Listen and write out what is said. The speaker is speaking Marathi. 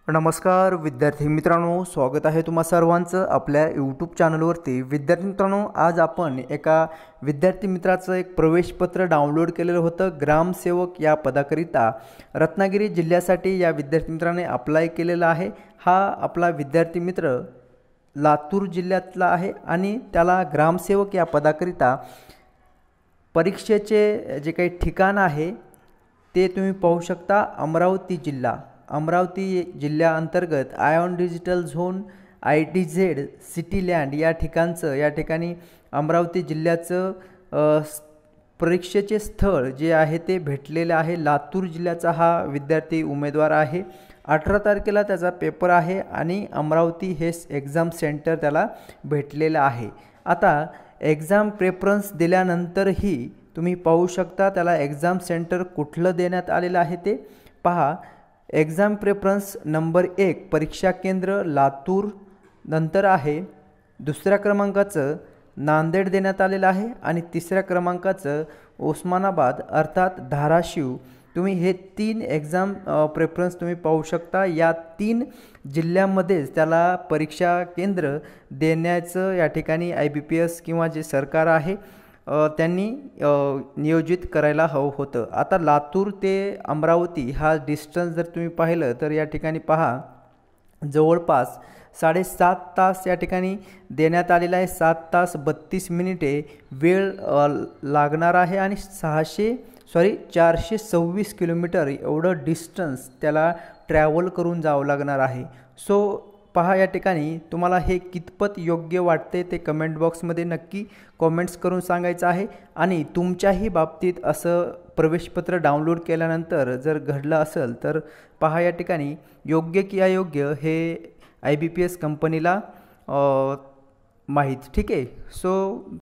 नमस्कार विद्यार्थी मित्रांनो, स्वागत आहे तुम्हा सर्वांचं आपल्या यूट्यूब चॅनलवरती। विद्यार्थी मित्रांनो, आज आपण एका विद्यार्थी मित्राचं एक प्रवेशपत्र डाउनलोड केलेलं होतं ग्रामसेवक या पदाकरिता रत्नागिरी जिल्ह्यासाठी या विद्यार्थी मित्राने अप्लाय केलेला आहे। हा आपला विद्यार्थी मित्र लातूर जिल्ह्यातला आहे आणि त्याला ग्रामसेवक या पदाकरिता परीक्षेचे जे काही ठिकाण आहे ते तुम्ही पाहू शकता। अमरावती जिल्ह्याअंतर्गत ion digital zone ITZ city land या ठिकाणी अमरावती जिल्ह्याचं परीक्षेचे स्थळ जे आहे ते भेटलेले आहे। लातूर जिल्ह्याचा हा विद्यार्थी उमेदवार आहे। 18 तारखेला त्याचा पेपर आहे आणि अमरावती हे एक्झाम सेंटर त्याला भेटलेलं आहे। आता एक्झाम प्रेफरन्स दिल्यानंतरही तुम्ही पाहू शकता त्याला एक्झाम सेंटर कुठलं देण्यात आलेलं आहे ते पहा। एक्झाम प्रेफरन्स नंबर 1 परीक्षा केंद्र लातूर नंतर आहे, दुसऱ्या क्रमांकाचं नांदेड देण्यात आलेलं आहे आणि तिसऱ्या क्रमांकाचं उस्मानाबाद अर्थात धाराशिव। तुम्ही हे 3 एक्झाम प्रेफरन्स तुम्ही पाहू शकता। या 3 जिल्ह्यांमध्येच त्याला परीक्षा केंद्र देण्याचं या ठिकाणी IBPS किंवा जे सरकार आहे त्यांनी नियोजित करायला हवं होतं। आता लातूर ते अमरावती हा डिस्टन्स जर तुम्ही पाहिलं तर या ठिकाणी पहा जवळपास 7.5 तास या ठिकाणी देण्यात आलेला आहे। 7 तास 32 मिनिटे वेळ लागणार आहे आणि 426 किलोमीटर एवढं डिस्टन्स त्याला ट्रॅव्हल करून जावं लागणार आहे। सो पहा या ठिकाणी तुम्हाला हे कितपत योग्य वाटते ते कमेंट बॉक्समध्ये नक्की कमेंट्स करून सांगायचं आहे। आणि तुमच्याही बाबतीत असं प्रवेशपत्र डाउनलोड केल्यानंतर जर घडलं असेल तर पहा या ठिकाणी योग्य की अयोग्य हे IBPS कंपनीला माहीत, ठीक आहे। सो